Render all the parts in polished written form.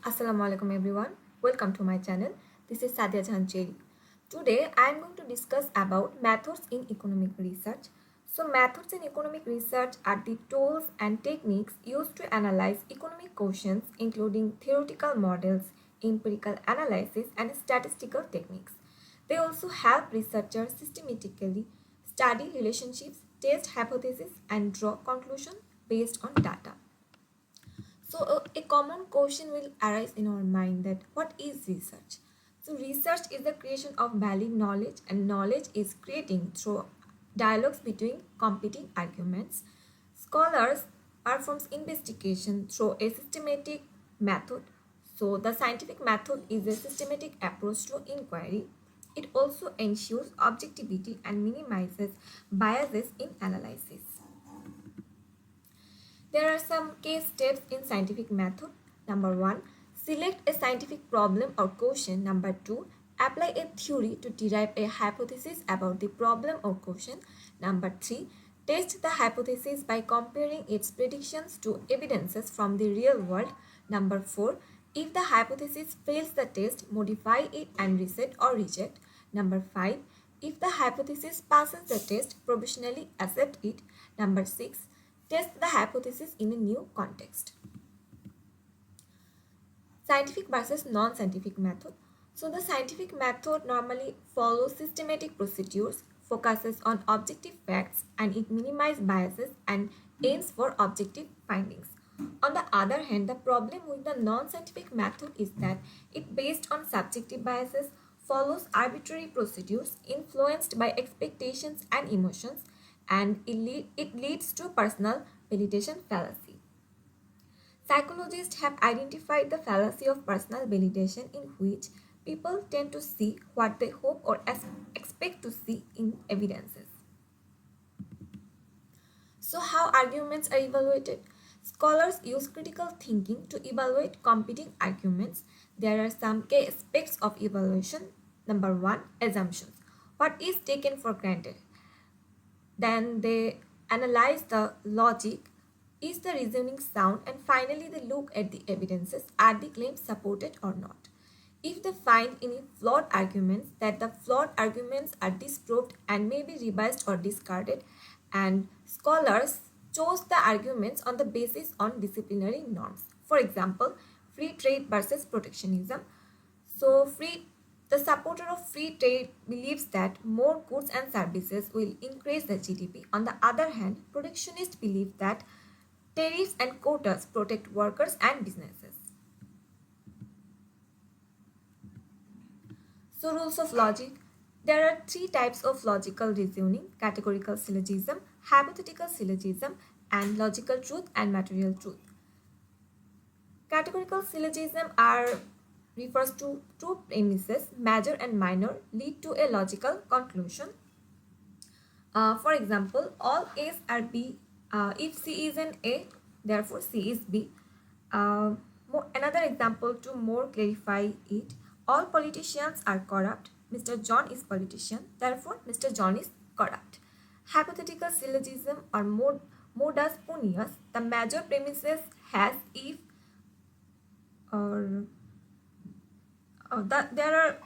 Assalamualaikum everyone. Welcome to my channel. This is Sadia Jhancheri. Today I am going to discuss about methods in economic research. So methods in economic research are the tools and techniques used to analyze economic questions including theoretical models, empirical analysis and statistical techniques. They also help researchers systematically study relationships, test hypotheses and draw conclusions based on data. So, a common question will arise in our mind that what is research? So, research is the creation of valid knowledge, and knowledge is creating through dialogues between competing arguments. Scholars performs investigation through a systematic method. So, the scientific method is a systematic approach to inquiry. It also ensures objectivity and minimizes biases in analysis. There are some case steps in scientific method. Number 1, select a scientific problem or question. Number 2, apply a theory to derive a hypothesis about the problem or question. Number 3, test the hypothesis by comparing its predictions to evidences from the real world. Number 4, if the hypothesis fails the test, modify it and reset or reject. Number 5, if the hypothesis passes the test, provisionally accept it. Number 6, test the hypothesis in a new context. Scientific versus non-scientific method. So the scientific method normally follows systematic procedures, focuses on objective facts, and it minimizes biases and aims for objective findings. On the other hand, the problem with the non-scientific method is that it based on subjective biases, follows arbitrary procedures influenced by expectations and emotions, and it leads to personal validation fallacy. Psychologists have identified the fallacy of personal validation, in which people tend to see what they hope or expect to see in evidences. So, how arguments are evaluated? Scholars use critical thinking to evaluate competing arguments. There are some key aspects of evaluation. Number 1, assumptions. What is taken for granted? Then they analyze the logic. Is the reasoning sound? And finally, they look at the evidences. Are the claims supported or not? If they find any flawed arguments, that the flawed arguments are disproved and may be revised or discarded, and scholars chose the arguments on the basis on disciplinary norms. For example, free trade versus protectionism. So, the supporter of free trade believes that more goods and services will increase the GDP. On the other hand, protectionists believe that tariffs and quotas protect workers and businesses. So, rules of logic. There are three types of logical reasoning: categorical syllogism, hypothetical syllogism, and logical truth and material truth. Categorical syllogism refers to two premises, major and minor, lead to a logical conclusion. For example, all A's are B. If C is an A, therefore C is B. Another example to more clarify it: all politicians are corrupt. Mr. John is politician, therefore Mr. John is corrupt. Hypothetical syllogism or modus ponens. The major premises has if or there are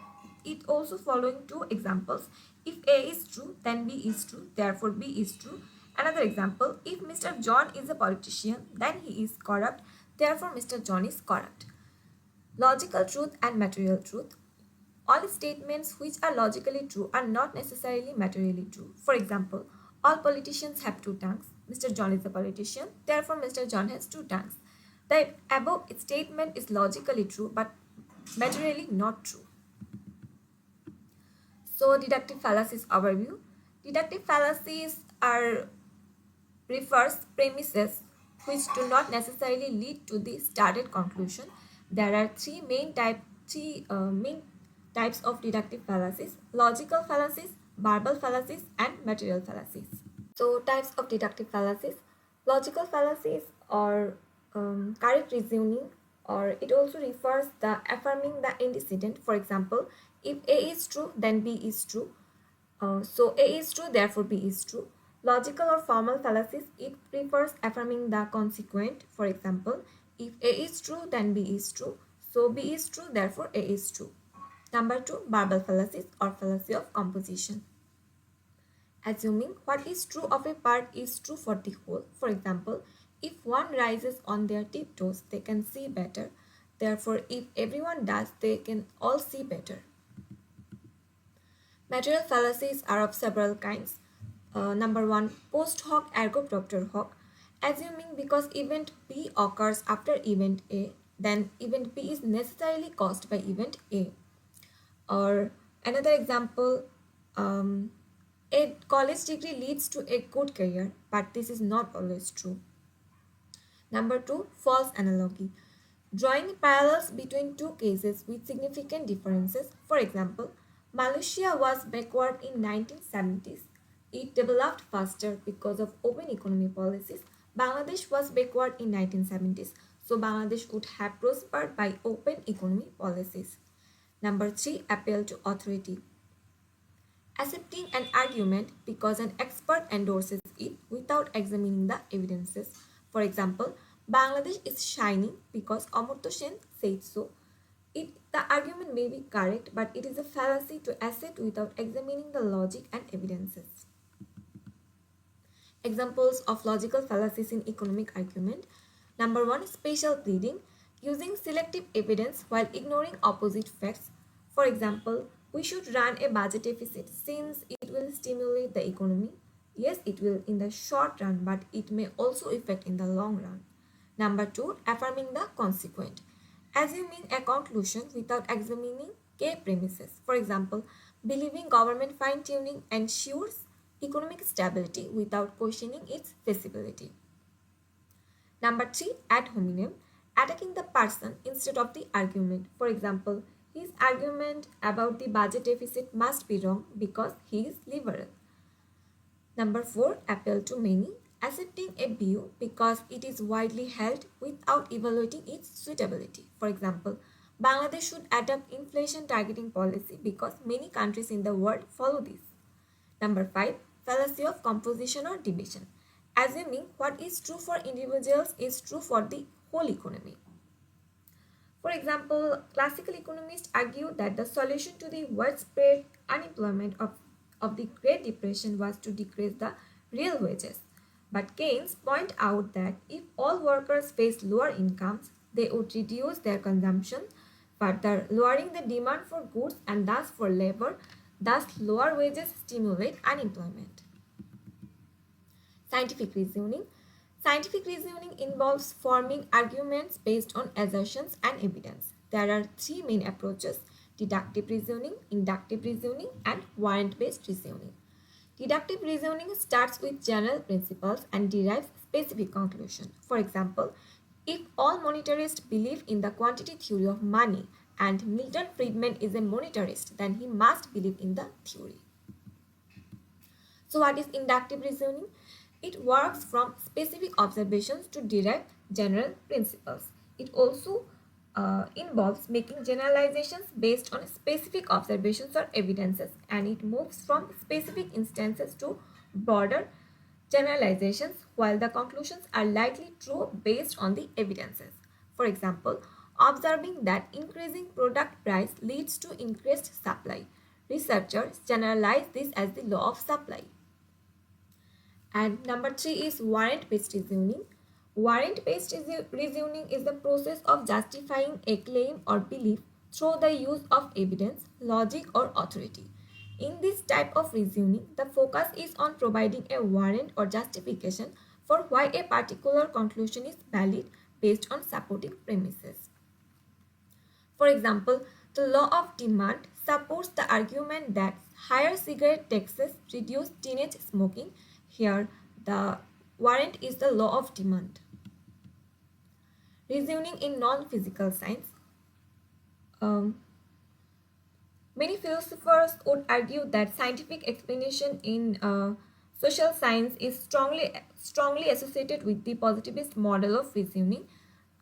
it also following two examples. If A is true, then B is true, therefore B is true. Another example: if Mr. John is a politician, then he is corrupt, therefore Mr. John is corrupt. Logical truth and material truth. All statements which are logically true are not necessarily materially true. For example, all politicians have two tongues. Mr. John is a politician, therefore Mr. John has two tongues. The above statement is logically true but materially not true. So, deductive fallacies overview. Deductive fallacies refers premises which do not necessarily lead to the stated conclusion. There are three main types of deductive fallacies: logical fallacies, verbal fallacies, and material fallacies. So, types of deductive fallacies. Logical fallacies or correct reasoning, or it also refers the affirming the antecedent. For example, if A is true, then B is true. So A is true, therefore B is true. Logical or formal fallacies, it prefers affirming the consequent. For example, if A is true, then B is true. So B is true, therefore A is true. Number 2, verbal fallacies or fallacy of composition. Assuming what is true of a part is true for the whole. For example, if one rises on their tiptoes, they can see better. Therefore, if everyone does, they can all see better. Material fallacies are of several kinds. Number 1, post hoc ergo propter hoc. Assuming because event B occurs after event A, then event B is necessarily caused by event A. Or another example, a college degree leads to a good career, but this is not always true. Number 2, false analogy. Drawing parallels between two cases with significant differences. For example, Malaysia was backward in 1970s. It developed faster because of open economy policies. Bangladesh was backward in 1970s. So Bangladesh would have prospered by open economy policies. Number 3, appeal to authority. Accepting an argument because an expert endorses it without examining the evidences. For example, Bangladesh is shining because Amartya Sen said so. The argument may be correct, but it is a fallacy to accept without examining the logic and evidences. Examples of logical fallacies in economic argument. Number 1, spatial pleading, using selective evidence while ignoring opposite facts. For example, we should run a budget deficit since it will stimulate the economy. Yes, it will in the short run, but it may also affect in the long run. Number 2, affirming the consequent, assuming a conclusion without examining key premises. For example, believing government fine-tuning ensures economic stability without questioning its feasibility. Number 3, ad hominem, attacking the person instead of the argument. For example, his argument about the budget deficit must be wrong because he is liberal. Number 4, appeal to many, accepting a view because it is widely held without evaluating its suitability. For example, Bangladesh should adopt inflation targeting policy because many countries in the world follow this. Number 5, fallacy of composition or division, assuming what is true for individuals is true for the whole economy. For example, classical economists argue that the solution to the widespread unemployment of the Great Depression was to decrease the real wages. But Keynes point out that if all workers faced lower incomes, they would reduce their consumption, further lowering the demand for goods and thus for labor. Thus, lower wages stimulate unemployment. Scientific reasoning. Scientific reasoning involves forming arguments based on assertions and evidence. There are three main approaches: deductive reasoning, inductive reasoning, and warrant-based reasoning. Deductive reasoning starts with general principles and derives specific conclusions. For example, if all monetarists believe in the quantity theory of money and Milton Friedman is a monetarist, then he must believe in the theory. So what is inductive reasoning? It works from specific observations to derive general principles. It also involves making generalizations based on specific observations or evidences, and it moves from specific instances to broader generalizations while the conclusions are likely true based on the evidences. For example, observing that increasing product price leads to increased supply. Researchers generalize this as the law of supply. And number 3 is warrant-based reasoning. Warrant-based reasoning is the process of justifying a claim or belief through the use of evidence, logic, or authority. In this type of reasoning, the focus is on providing a warrant or justification for why a particular conclusion is valid based on supporting premises. For example, the law of demand supports the argument that higher cigarette taxes reduce teenage smoking. Here, the warrant is the law of demand. Reasoning in non-physical science. Many philosophers would argue that scientific explanation in social science is strongly associated with the positivist model of reasoning.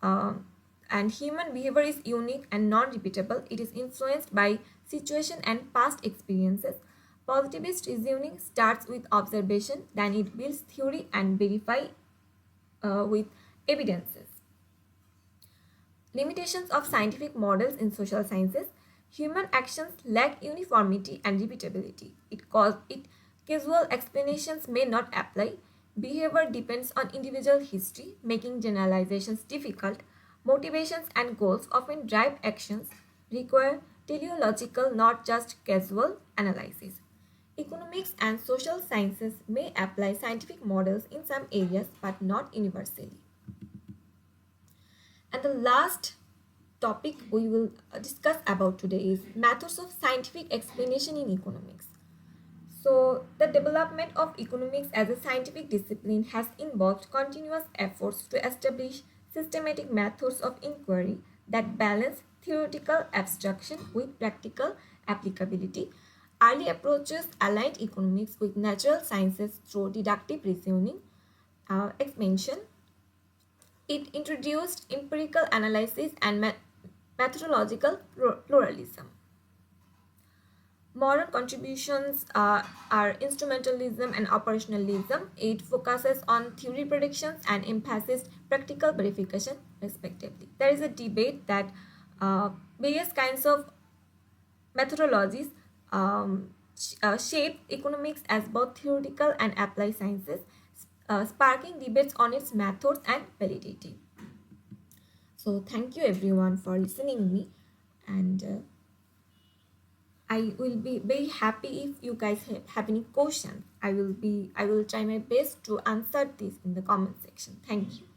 And human behavior is unique and non-repeatable. It is influenced by situation and past experiences. Positivist reasoning starts with observation, then it builds theory and verify with evidences. Limitations of scientific models in social sciences. Human actions lack uniformity and repeatability. Casual explanations may not apply. Behavior depends on individual history, making generalizations difficult. Motivations and goals often drive actions, require teleological, not just casual analysis. Economics and social sciences may apply scientific models in some areas but not universally. And the last topic we will discuss about today is methods of scientific explanation in economics. So, the development of economics as a scientific discipline has involved continuous efforts to establish systematic methods of inquiry that balance theoretical abstraction with practical applicability. Early approaches aligned economics with natural sciences through deductive reasoning, expansion. It introduced empirical analysis and methodological pluralism. Modern contributions are instrumentalism and operationalism. It focuses on theory predictions and emphasizes practical verification, respectively. There is a debate that various kinds of methodologies shape economics as both theoretical and applied sciences, sparking debates on its methods and validity. So thank you everyone for listening me, and I will be very happy if you guys have any questions. I will try my best to answer this in the comment section. Thank you.